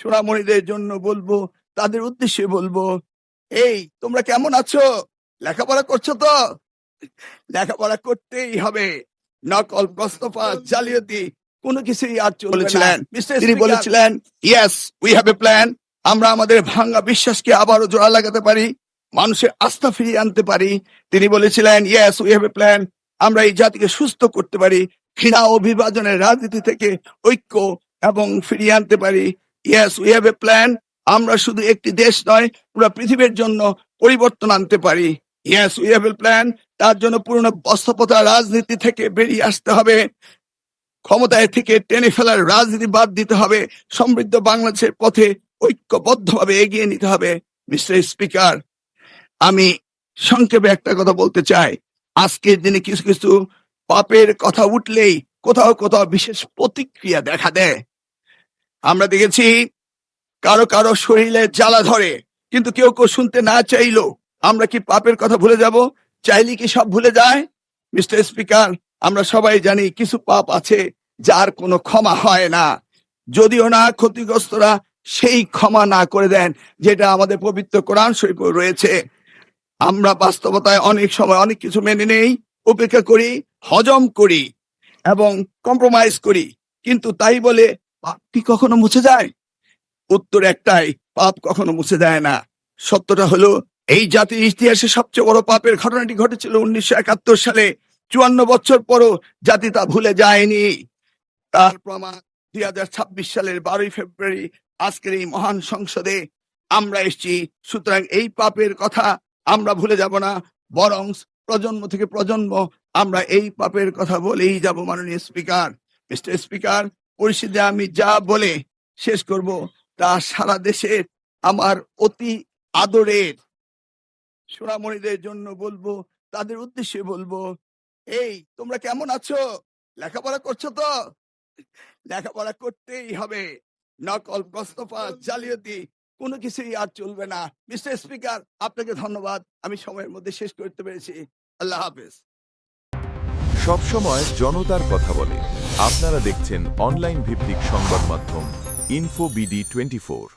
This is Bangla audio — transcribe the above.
সোনামণিদের জন্য বলবো, তাদের উদ্দেশ্যে বলবো, এই তোমরা কেমন আছো? লেখাপড়া করছো তো? লেখাপড়া করতেই হবে। নকল, মোস্তফা, জালিয়াতি কোনো কিছুই আর চলবে না। তিনি বলেছিলেন, yes we have a plan. আমরা আমাদের ভাঙা বিশ্বাসকে আবারও জোড়া লাগাতে পারি, মানুষের আস্থা ফিরিয়ে আনতে পারি। তিনি বলেছিলেন, yes we have a plan. আমরা এই জাতিকে সুস্থ করতে পারি, ঘৃণা ও বিভাজনের রাজনীতি থেকে ঐক্য এবং ফিরিয়ে আনতে পারি। Yes we have a plan. আমরা শুধু একটি দেশ নয়, পুরো পৃথিবীর জন্য পরিবর্তন আনতে পারি। Yes we have a plan. তার জন্য পুরনো বস্ত্রপতা রাজনীতি থেকে বেরিয়ে আসতে হবে, ক্ষমতায় থেকে টেনে ফেলার রাজনীতি বাদ দিতে হবে, সমৃদ্ধ বাংলাদেশের পথে ঐক্যবদ্ধভাবে এগিয়ে নিতে হবে। মিস্টার স্পিকার, আমি সংক্ষেপে একটা কথা বলতে চাই। আজকের দিনে কিছু কিছু পাপের কথা উঠলেই কোথাও কোথাও বিশেষ প্রতিক্রিয়া দেখা দেয়। আমরা দেখেছি কারো কারো শরীরে জ্বালা ধরে, কিন্তু কেউ কেউ শুনতে না চাইলো। আমরা কি পাপের কথা ভুলে যাব? চাইলে কি সব ভুলে যায়? মিস্টার স্পিকার, আমরা সবাই জানি কিছু পাপ আছে যার কোনো ক্ষমা হয় না, যদিও না ক্ষতিগ্রস্তরা সেই ক্ষমা না করে দেন যেটা আমাদের পবিত্র কোরআন শরীফে রয়েছে। আমরা বাস্তবতায় অনেক সময় অনেক কিছু মেনে নেই, উপেক্ষা করি, হজম করি এবং কম্প্রোমাইজ করি, কিন্তু তাই বলে পাপ কি কখনো মুছে যায়? উত্তর একটাই, পাপ কখনো মুছে যায় না। সত্যটা হলো, এই জাতির ইতিহাসে সবচেয়ে বড় পাপের ঘটনাটি ঘটেছিল 1971 সালে। 54 বছর পরও জাতি তা ভুলে যায়নি। তার প্রমাণ 2026 সালের 12 ফেব্রুয়ারি আজকের এই মহান সংসদে আমরা এসেছি। সুতরাং এই পাপের কথা আমরা ভুলে যাব না, বরং প্রজন্ম থেকে প্রজন্ম আমরা এই পাপের কথা বলেই যাব। মাননীয় স্পিকার, মিস্টার স্পিকার, পরিস্থিতি আমি যা বলে শেষ করব তা সারা দেশের আমার অতি আদরের সোনামণিদের জন্য বলবো, তাদের উদ্দেশ্যে বলবো, এই তোমরা কেমন আছো? লেখাপড়া করছো তো? লেখাপড়া করতেই হবে। নকল, মোস্তফা, জালিয়াতি কোনো কিছুই আর চলবে না। মিস্টার স্পিকার, আপনাকে ধন্যবাদ, আমি সময়ের মধ্যে শেষ করতে পেরেছি। আল্লাহ হাফেজ। সবসময় জনতার কথা বলে। আপনারা দেখছেন অনলাইন ভিত্তিক সংবাদ মাধ্যম ইনফো বিডি 24।